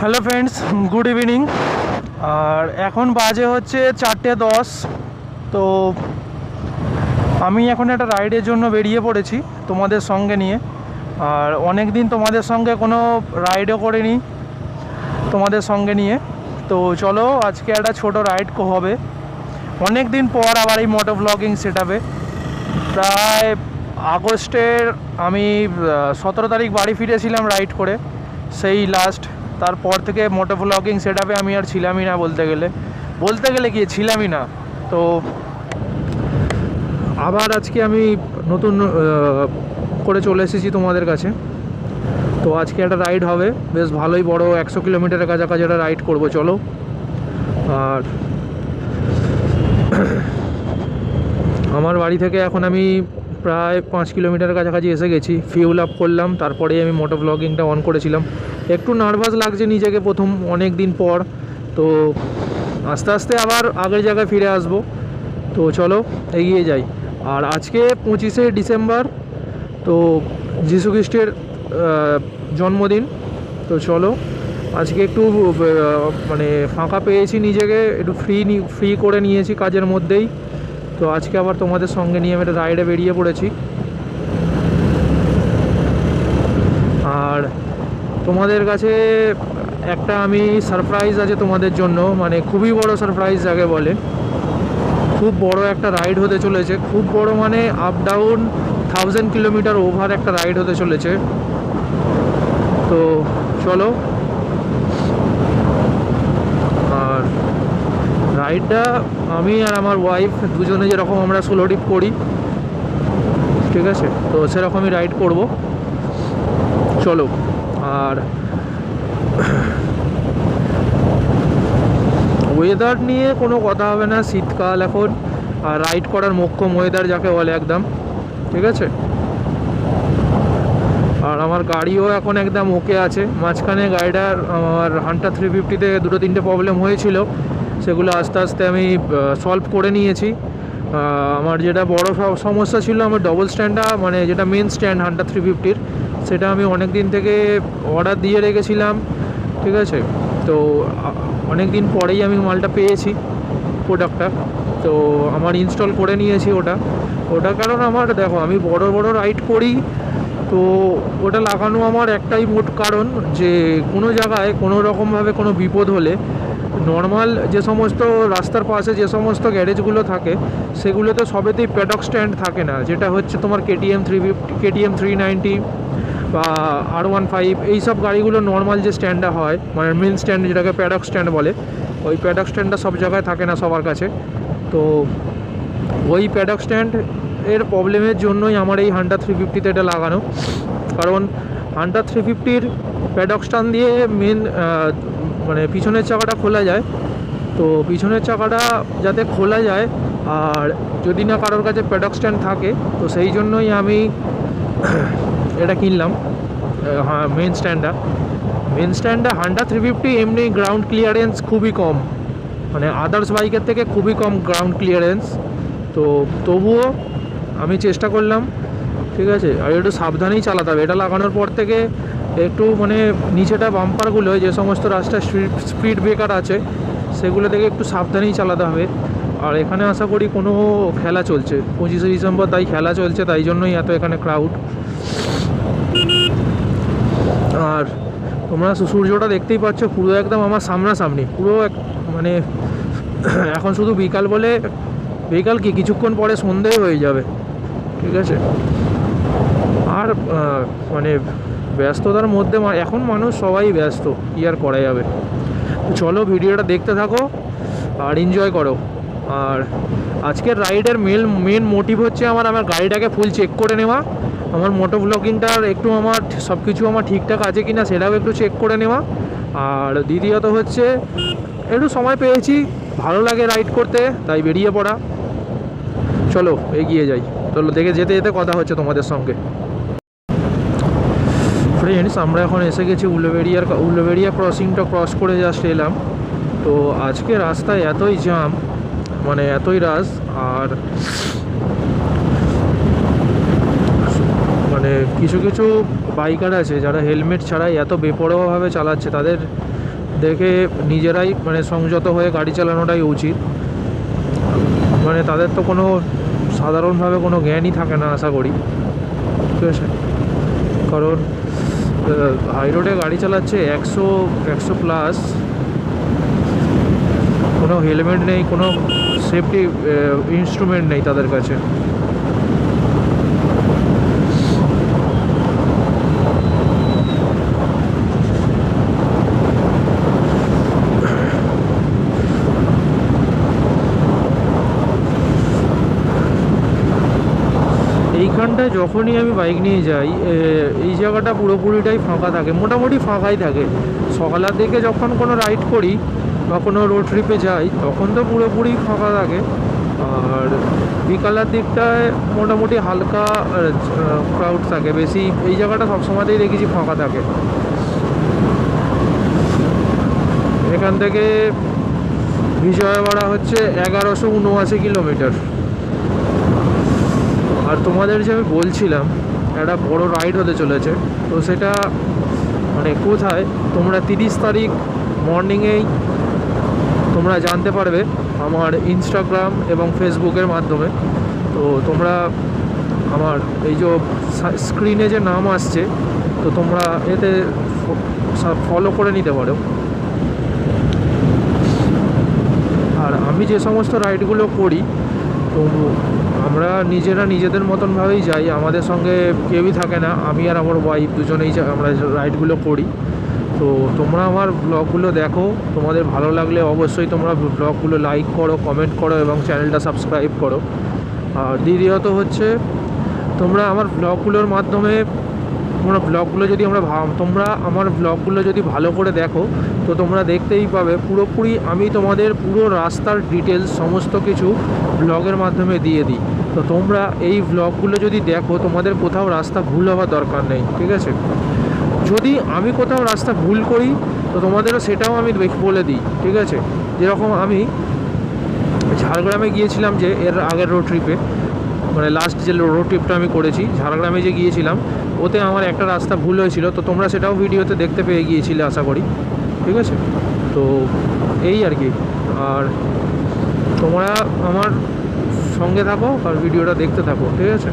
Hello friends, good evening. আর এখন বাজে হচ্ছে 4:10। তো আমি এখন একটা রাইডের জন্য বেরিয়ে পড়েছি তোমাদের সঙ্গে নিয়ে। আর অনেক দিন তোমাদের সঙ্গে কোনো রাইডও করিনি তোমাদের সঙ্গে নিয়ে। তো চলো আজকে একটা ছোটো রাইড হবে অনেক দিন পর আবার এই মোটো ব্লগিং সেটআপে। প্রায় আগস্টের আমি 17 তারিখ বাড়ি ফিরেছিলাম রাইড করে, সেই লাস্ট। তারপর থেকে মোটো ব্লগিং সেটআপে আমি আর ছিলামই না, বলতে গেলে কি ছিলামই না। তো আবার আজকে আমি নতুন করে চলে এসেছি তোমাদের কাছে। তো আজকে একটা রাইড হবে, বেশ ভালোই বড়, 100 কিলোমিটারের কাছাকাছি একটা রাইড করবো, চলো। আর আমার বাড়ি থেকে এখন আমি প্রায় 5 কিলোমিটার কাছাকাছি এসে গেছি। ফিউল আপ করলাম, তারপরেই আমি মোটো ব্লগিংটা অন করেছিলাম। একটু নার্ভাস লাগছে নিজেকে, প্রথম অনেক দিন পর। তো আস্তে আস্তে আবার আগের জায়গায় ফিরে আসব। তো চলো এগিয়ে যাই। আর আজকে 25শে ডিসেম্বর, তো যীশু খ্রিস্টের জন্মদিন। তো চলো আজকে একটু মানে ফাঁকা পেয়েছি, নিজেকে একটু ফ্রি করে নিয়েছি কাজের মধ্যেই। তো আজকে আবার তোমাদের সঙ্গে নিয়ে আমি একটা রাইডে বেরিয়ে পড়েছি। আর তোমাদের কাছে একটা আমি সারপ্রাইজ আছে তোমাদের জন্য, মানে খুবই বড় সারপ্রাইজ যাকে বলে। খুব বড় একটা রাইড হতে চলেছে, খুব বড় মানে আপ ডাউন 1000 কিলোমিটার ওভার একটা রাইড হতে চলেছে। তো চলো। আর রাইডটা আমি আর আমার ওয়াইফ দুজনে যেরকম আমরা সোলো ট্রিপ করি, ঠিক আছে, তো সেরকমই রাইড করব, চলো। আর ওয়েদার নিয়ে কোনো কথা হবে না, শীতকাল এখন, আর রাইড করার মোক্ষম ওয়েদার যাকে বলে একদম, ঠিক আছে। আর আমার গাড়িও এখন একদম ওকে আছে। মাঝখানে গাড়িটার আমার হান্টার 350-তে 2-3টে প্রবলেম হয়েছিল, সেগুলো আস্তে আস্তে আমি সলভ করে নিয়েছি। আমার যেটা বড় সমস্যা ছিল, আমার ডবল স্ট্যান্ডটা, মানে যেটা মেন স্ট্যান্ড হান্টার 350-র, সেটা আমি অনেক দিন থেকে অর্ডার দিয়ে রেখেছিলাম, ঠিক আছে। তো অনেক দিন পরেই আমি মালটা পেয়েছি, প্রোডাক্টটা। তো আমার ইনস্টল করে নিয়েছি ওটা কারণ আমার দেখো, আমি বড় বড় রাইড করি, তো ওটা লাগানো আমার একটাই মোট কারণ, যে কোনো জায়গায় কোনো রকমভাবে কোনো বিপদ হলে নর্মাল যে সমস্ত রাস্তার পাশে যে সমস্ত গ্যারেজগুলো থাকে, সেগুলোতে সবেতেই প্যাডক স্ট্যান্ড থাকে না, যেটা হচ্ছে তোমার KTM 350, KTM 390 বা R15, এইসব গাড়িগুলো নর্মাল যে স্ট্যান্ডটা হয়, মানে মেন স্ট্যান্ড যেটাকে প্যাডক স্ট্যান্ড বলে, ওই প্যাডক স্ট্যান্ডটা সব জায়গায় থাকে না সবার কাছে। তো ওই প্যাডক স্ট্যান্ড এর প্রবলেমের জন্যই আমার এই হান্টার 350-তে এটা লাগানো। কারণ হান্টার 350-র প্যাডক স্ট্যান্ড দিয়ে মেন মানে পিছনের চাকাটা খোলা যায়। তো পিছনের চাকাটা যাতে খোলা যায়, আর যদি না কারোর কাছে প্যাডক স্ট্যান্ড থাকে, তো সেই জন্যই আমি এটা কিনলাম। হ্যাঁ, মেন স্ট্যান্ডটা হান্টার 350 এমনি গ্রাউন্ড ক্লিয়ারেন্স খুবই কম, মানে আদার্স বাইকের থেকে খুবই কম গ্রাউন্ড ক্লিয়ারেন্স। তো তবুও আমি চেষ্টা করলাম, ঠিক আছে। আর একটু সাবধানেই চালাতে হবে এটা লাগানোর পর থেকে। একটু মানে নিচেটা বাম্পারগুলো, যে সমস্ত রাস্তায় স্পিড ব্রেকার আছে, সেগুলো থেকে একটু সাবধানেই চালাতে হবে। আর এখানে আশা করি কোনো খেলা চলছে, 25শে ডিসেম্বর, তাই খেলা চলছে, তাই জন্যই এত এখানে ক্রাউড। আর তোমরা সূর্যটা দেখতেই পাচ্ছ, পুরো একদম আমার সামনাসামনি, পুরো মানে এখন শুধু বিকাল বলে, বিকাল কি কিছুক্ষণ পরে সন্ধে হয়ে যাবে, ঠিক আছে। আর মানে ব্যস্ততার মধ্যে এখন মানুষ সবাই ব্যস্ত, কী আর করা যাবে। চলো ভিডিওটা দেখতে থাকো আর এনজয় করো। আর আজকের রাইডের মেন মোটিভ হচ্ছে আমার গাড়িটাকে ফুল চেক করে নেওয়া, আমার মোটো ব্লগিংটার একটু আমার সব কিছু আমার ঠিকঠাক আছে কি না সেটাও একটু চেক করে নেওয়া। আর দ্বিতীয়ত হচ্ছে একটু সময় পেয়েছি, ভালো লাগে রাইড করতে, তাই বেরিয়ে পড়া। চলো এগিয়ে যাই। চলো দেখে যেতে যেতে কথা হচ্ছে তোমাদের সঙ্গে। ফ্রেন্ডস, আমরা এখন এসে গেছি উলুবেড়িয়া ক্রসিংটা ক্রস করে জাস্ট এলাম। তো আজকে রাস্তায় এতই জ্যাম, মানে এতই রাশ। আর মানে কিছু বাইকার আছে যারা হেলমেট ছাড়াই এত বেপরোয়াভাবে চালাচ্ছে, তাদের দেখে নিজেরাই মানে সংযত হয়ে গাড়ি চালানোটাই উচিত। মানে তাদের তো কোনো সাধারণভাবে কোনো জ্ঞানই থাকে না আশা করি, ঠিক আছে? কারণ হাই রোডে গাড়ি চালাচ্ছে 100 প্লাস, কোনো হেলমেট নেই, কোনো সেফটি ইনস্ট্রুমেন্ট নেই তাদের কাছে। এইখানটায় যখনই আমি বাইক নিয়ে যাই, এই জায়গাটা পুরোপুরিটাই ফাঁকা থাকে, মোটামুটি ফাঁকাই থাকে। সকালের দিকে যখন কোনো রাইড করি বা কোনো রোড ট্রিপে যাই তখন তো পুরোপুরি ফাঁকা থাকে, আর বিকালের দিকটায় মোটামুটি হালকা ক্রাউড থাকে বেশি। এই জায়গাটা সবসময়তেই দেখেছি ফাঁকা থাকে। এখান থেকে বিজয়ওয়াড়া হচ্ছে 1179 কিলোমিটার। আর তোমাদের যে আমি বলছিলাম একটা বড় রাইড হতে চলেছে, তো সেটা মানে কোথায় তোমরা 30 তারিখ মর্নিংয়েই তোমরা জানতে পারবে আমার ইনস্টাগ্রাম এবং ফেসবুকের মাধ্যমে। তো তোমরা আমার এই যে স্ক্রিনে যে নাম আসছে, তো তোমরা এতে ফলো করে নিতে পারো। আর আমি যে সমস্ত রাইডগুলো করি, তো আমরা নিজেরা নিজেদের মতনভাবেই যাই, আমাদের সঙ্গে কেউই থাকে না, আমি আর আমার ওয়াইফ দুজনেই আমরা রাইডগুলো করি। তো তোমরা আমার ব্লগগুলো দেখো, তোমাদের ভালো লাগলে অবশ্যই তোমরা ব্লগগুলো লাইক করো, কমেন্ট করো এবং চ্যানেলটা সাবস্ক্রাইব করো। আর দ্বিতীয়ত হচ্ছে তোমরা আমার ব্লগগুলোর মাধ্যমে তোমরা আমার ব্লগগুলো যদি ভালো করে দেখো, তো তোমরা দেখতেই পাবে পুরোপুরি আমি তোমাদের পুরো রাস্তার ডিটেলস সমস্ত কিছু ব্লগের মাধ্যমে দিয়ে দিই। তো তোমরা এই ব্লগগুলো যদি দেখো, তোমাদের কোথাও রাস্তা ভুল হওয়ার দরকার নেই, ঠিক আছে? যদি আমি কোথাও রাস্তা ভুল করি তো তোমাদেরও সেটাও আমি বলে দিই, ঠিক আছে? যেরকম আমি ঝাড়গ্রামে গিয়েছিলাম যে এর আগের রোড ট্রিপে, মানে লাস্ট যে রোড ট্রিপটা আমি করেছি ঝাড়গ্রামে যে গিয়েছিলাম, ওতে আমার একটা রাস্তা ভুল হয়েছিল, তো তোমরা সেটাও ভিডিওতে দেখতে পেয়ে গিয়েছিলে আশা করি, ঠিক আছে? তো এই আর কি। আর তোমরা আমার সঙ্গে থাকো আর ভিডিওটা দেখতে থাকো, ঠিক আছে?